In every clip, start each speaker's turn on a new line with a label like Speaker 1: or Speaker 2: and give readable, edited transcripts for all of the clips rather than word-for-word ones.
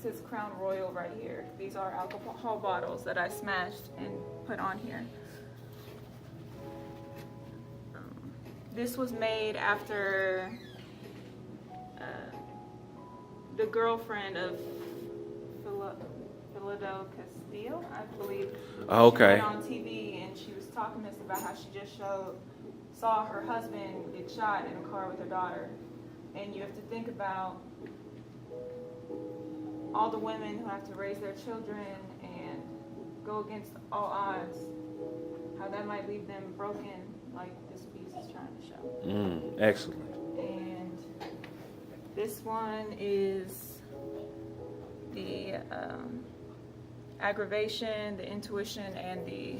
Speaker 1: says Crown Royal right here. These are alcohol bottles that I smashed and put on here. This was made after the girlfriend of Philando Castile, I believe.
Speaker 2: Oh, okay.
Speaker 1: She went on TV and she was talking to us about how she just saw her husband get shot in a car with her daughter. And you have to think about all the women who have to raise their children and go against all odds, how that might leave them broken, like this piece is trying to show.
Speaker 2: Excellent.
Speaker 1: And this one is the aggravation, the intuition, and the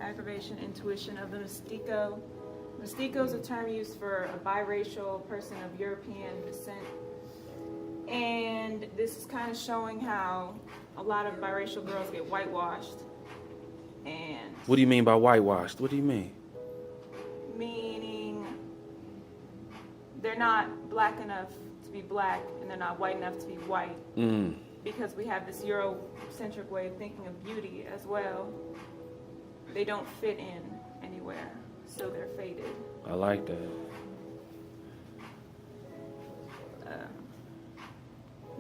Speaker 1: aggravation, intuition of the mestizo. Mestizo is a term used for a biracial person of European descent. And this is kind of showing how a lot of biracial girls get whitewashed. And
Speaker 2: What do you mean by whitewashed? What do you mean?
Speaker 1: meaning they're not black enough to be black and they're not white enough to be white. Because we have this Eurocentric way of thinking of beauty as well. They don't fit in anywhere, so they're faded.
Speaker 2: I like that.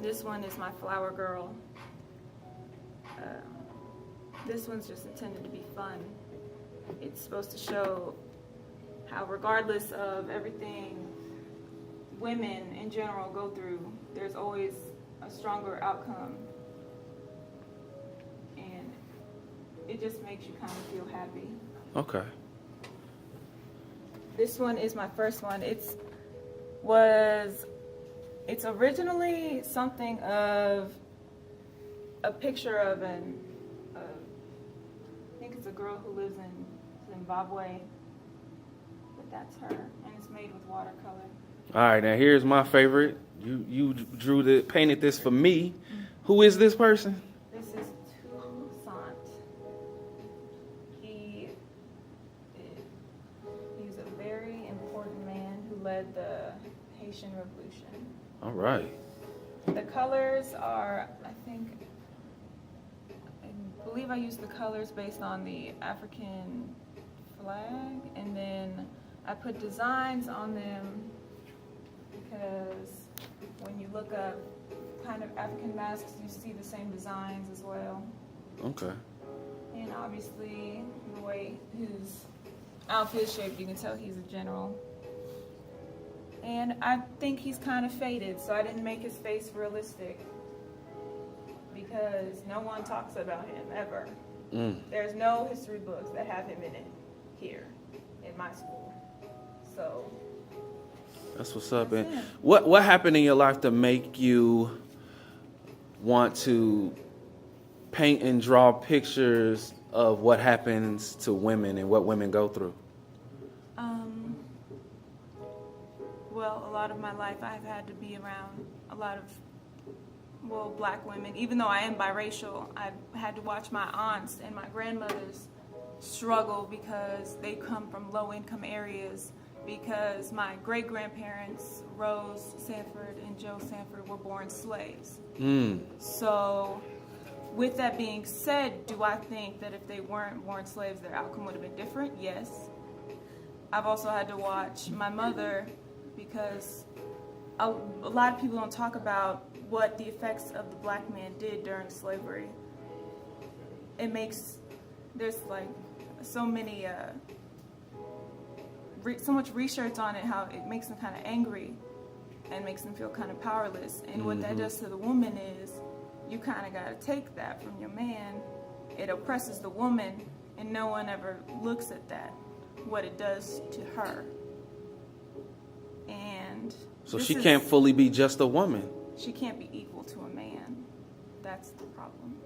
Speaker 1: This one is my flower girl. This one's just intended to be fun. It's supposed to show how regardless of everything women in general go through, there's always a stronger outcome. And it just makes you kind of feel happy.
Speaker 2: Okay.
Speaker 1: This one is my first one. It's originally something of a picture of I think it's a girl who lives in Zimbabwe, but that's her, and it's made with watercolor.
Speaker 2: All right, now here's my favorite. You painted this for me. Who is this person?
Speaker 1: This is Toussaint. He's a very important man who led the Haitian Revolution.
Speaker 2: All right.
Speaker 1: The colors are, I believe I used the colors based on the African flag, and then I put designs on them because when you look up kind of African masks, you see the same designs as well.
Speaker 2: Okay.
Speaker 1: And obviously, the way his outfit is shaped, you can tell he's a general. And I think he's kind of faded, so I didn't make his face realistic because no one talks about him ever. There's no history books that have him in it here in my school. So
Speaker 2: that's what's up. And what happened in your life to make you want to paint and draw pictures of what happens to women and what women go through?
Speaker 1: Well, a lot of my life I've had to be around a lot of, black women. Even though I am biracial, I've had to watch my aunts and my grandmothers struggle because they come from low-income areas, because my great-grandparents, Rose Sanford and Joe Sanford, were born slaves. So with that being said, do I think that if they weren't born slaves, their outcome would have been different? Yes. I've also had to watch my mother, because a lot of people don't talk about what the effects of the black man did during slavery. There's like so much research on it, how it makes them kind of angry and makes them feel kind of powerless. And what that does to the woman is you kind of got to take that from your man. It oppresses the woman, and no one ever looks at that, what it does to her. And
Speaker 2: so she can't fully be just a woman.
Speaker 1: She can't be equal to a man. That's the problem.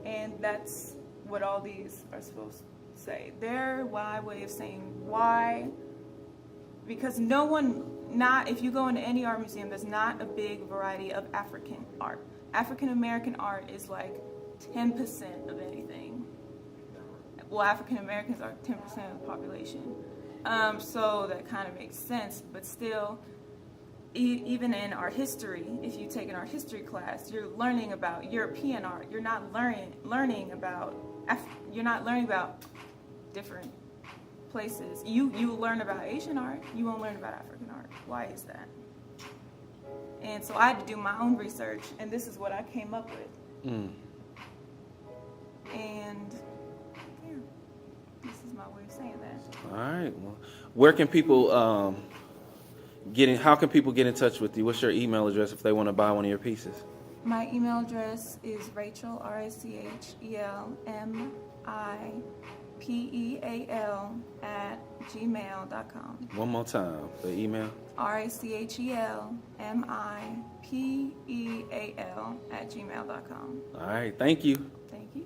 Speaker 1: And that's what all these are supposed to say. Their way of saying why, because if you go into any art museum, there's not a big variety of African art. African American art is like 10% of anything. Well, African Americans are 10% of the population. So that kind of makes sense, but still, even in art history, if you take an art history class, you're learning about European art. You're not learning about different places. You learn about Asian art. You won't learn about African art. Why is that? And so I had to do my own research, and this is what I came up with. And yeah, this is my way of saying that.
Speaker 2: All right. Well, where can people how can people get in touch with you? What's your email address if they want to buy one of your pieces?
Speaker 1: My email address is Rachel, RACHELMIPEAL @gmail.com.
Speaker 2: One more time, the email.
Speaker 1: RACHELMIPEAL @gmail.com.
Speaker 2: All right. Thank you.
Speaker 1: Thank you.